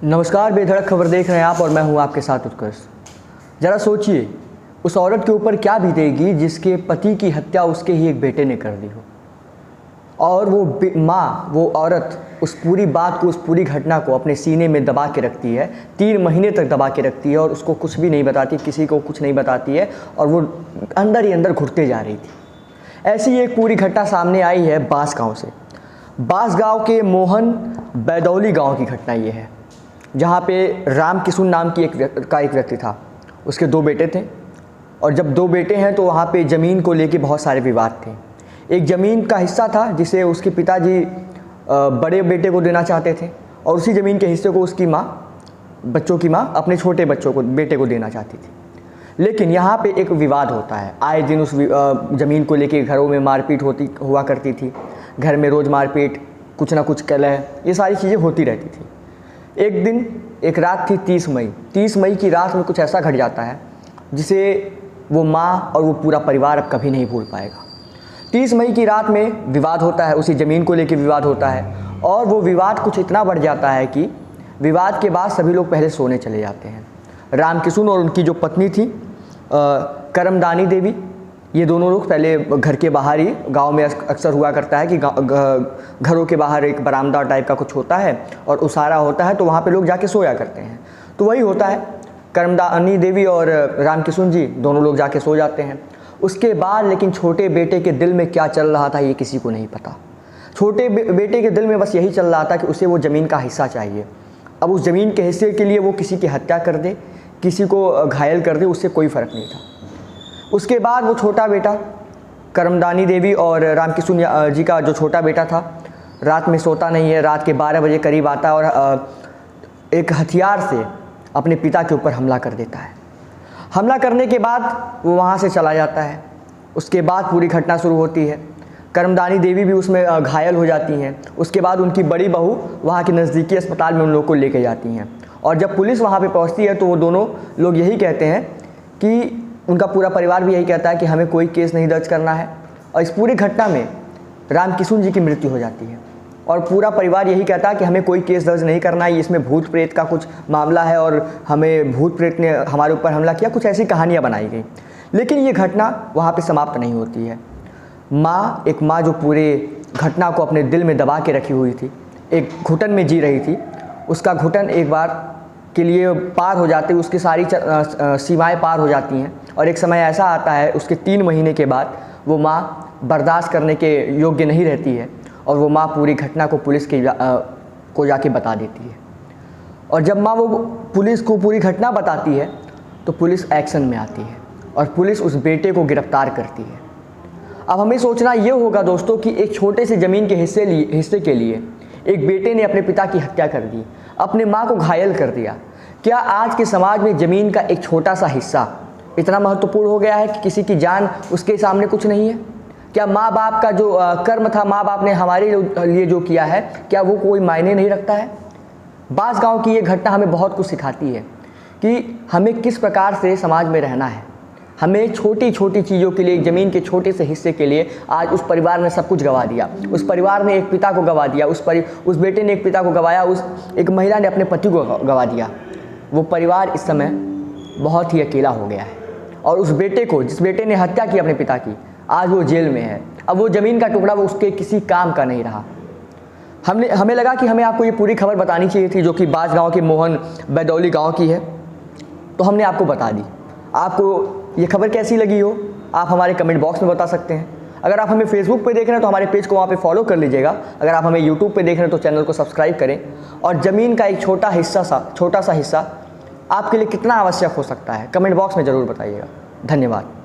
नमस्कार, बेधड़क खबर देख रहे हैं आप और मैं हूं आपके साथ उत्कर्ष। ज़रा सोचिए उस औरत के ऊपर क्या बीतेगी जिसके पति की हत्या उसके ही एक बेटे ने कर दी हो, और वो माँ, वो औरत उस पूरी बात को, उस पूरी घटना को अपने सीने में दबा के रखती है, 3 महीने तक दबा के रखती है और उसको कुछ भी नहीं बताती, किसी को कुछ नहीं बताती है, और वो अंदर ही अंदर घुटते जा रही थी। ऐसी एक पूरी घटना सामने आई है बांस गाँव से। बांस गाँव के मोहन बैदौली गाँव की घटना ये है, जहाँ पे राम किशुन नाम की एक व्यक्ति था। उसके 2 बेटे थे, और जब 2 बेटे हैं तो वहाँ पे ज़मीन को लेके बहुत सारे विवाद थे। एक ज़मीन का हिस्सा था जिसे उसके पिताजी बड़े बेटे को देना चाहते थे, और उसी ज़मीन के हिस्से को उसकी माँ, बच्चों की माँ, अपने छोटे बेटे को देना चाहती थी। लेकिन यहाँ पे एक विवाद होता है। आए दिन उस ज़मीन को लेके घरों में मारपीट हुआ करती थी। घर में रोज़ मारपीट, कुछ ना कुछ कलह, ये सारी चीज़ें होती रहती थी। एक दिन, एक रात थी 30 मई की रात में कुछ ऐसा घट जाता है जिसे वो माँ और वो पूरा परिवार अब कभी नहीं भूल पाएगा। 30 मई की रात में विवाद होता है, उसी ज़मीन को लेकर विवाद होता है, और वो विवाद कुछ इतना बढ़ जाता है कि विवाद के बाद सभी लोग पहले सोने चले जाते हैं। राम किशुन और उनकी जो पत्नी थी करमदानी देवी, ये दोनों लोग पहले घर के बाहर ही, गांव में अक्सर हुआ करता है कि घरों के बाहर एक बरामदा टाइप का कुछ होता है और उसारा होता है, तो वहाँ पे लोग जाके सोया करते हैं। तो वही होता है, करमदानी देवी और राम किशुन जी दोनों लोग जाके सो जाते हैं। उसके बाद लेकिन छोटे बेटे के दिल में क्या चल रहा था ये किसी को नहीं पता। छोटे बेटे के दिल में बस यही चल रहा था कि उसे वो ज़मीन का हिस्सा चाहिए। अब उस ज़मीन के हिस्से के लिए वो किसी की हत्या कर दे, किसी को घायल कर दे, उससे कोई फ़र्क नहीं था। उसके बाद वो छोटा बेटा, करमदानी देवी और राम किशुन जी का जो छोटा बेटा था, रात में सोता नहीं है। रात के 12 बजे करीब आता है और एक हथियार से अपने पिता के ऊपर हमला कर देता है। हमला करने के बाद वो वहाँ से चला जाता है। उसके बाद पूरी घटना शुरू होती है। करमदानी देवी भी उसमें घायल हो जाती हैं। उसके बाद उनकी बड़ी बहू वहाँ के नज़दीकी अस्पताल में उन लोगों को लेके जाती हैं, और जब पुलिस वहाँ पे पहुँचती है तो वो दोनों लोग यही कहते हैं कि उनका पूरा परिवार भी यही कहता है कि हमें कोई केस नहीं दर्ज करना है। और इस पूरी घटना में राम किशुन जी की मृत्यु हो जाती है, और पूरा परिवार यही कहता है कि हमें कोई केस दर्ज नहीं करना है, इसमें भूत प्रेत का कुछ मामला है और हमें भूत प्रेत ने हमारे ऊपर हमला किया, कुछ ऐसी कहानियाँ बनाई गई। लेकिन ये घटना वहाँ पे समाप्त नहीं होती है। एक माँ जो पूरे घटना को अपने दिल में दबा के रखी हुई थी, एक घुटन में जी रही थी, उसका घुटन एक बार के लिए पार हो जाती है, उसकी सारी सीमाएँ पार हो जाती हैं, और एक समय ऐसा आता है उसके 3 महीने के बाद वो माँ बर्दाश्त करने के योग्य नहीं रहती है, और वो माँ पूरी घटना को पुलिस को जाके बता देती है। और जब माँ वो पुलिस को पूरी घटना बताती है तो पुलिस एक्शन में आती है और पुलिस उस बेटे को गिरफ्तार करती है। अब हमें सोचना ये होगा दोस्तों कि एक छोटे से ज़मीन के हिस्से के लिए एक बेटे ने अपने पिता की हत्या कर दी, अपने माँ को घायल कर दिया। क्या आज के समाज में ज़मीन का एक छोटा सा हिस्सा इतना महत्वपूर्ण हो गया है कि किसी की जान उसके सामने कुछ नहीं है? क्या माँ बाप का जो कर्म था, माँ बाप ने हमारे लिए जो किया है, क्या वो कोई मायने नहीं रखता है? बांस गांव की ये घटना हमें बहुत कुछ सिखाती है कि हमें किस प्रकार से समाज में रहना है। हमें छोटी छोटी चीज़ों के लिए, ज़मीन के छोटे से हिस्से के लिए आज उस परिवार ने सब कुछ गंवा दिया। उस परिवार ने एक पिता को गंवा दिया, उस बेटे ने एक पिता को गंवाया, एक महिला ने अपने पति को गंवा दिया। वो परिवार इस समय बहुत ही अकेला हो गया है, और उस बेटे को, जिस बेटे ने हत्या की अपने पिता की, आज वो जेल में है। अब वो ज़मीन का टुकड़ा वो उसके किसी काम का नहीं रहा। हमें लगा कि हमें आपको ये पूरी खबर बतानी चाहिए थी, जो कि बांस गांव के मोहन बैदौली गांव की है, तो हमने आपको बता दी। आपको ये खबर कैसी लगी हो आप हमारे कमेंट बॉक्स में बता सकते हैं। अगर आप हमें फेसबुक पे देख रहे हैं तो हमारे पेज को वहाँ पे फॉलो कर लीजिएगा। अगर आप हमें यूट्यूब पे देख रहे हैं तो चैनल को सब्सक्राइब करें। और ज़मीन का एक छोटा सा हिस्सा आपके लिए कितना आवश्यक हो सकता है, कमेंट बॉक्स में ज़रूर बताइएगा। धन्यवाद।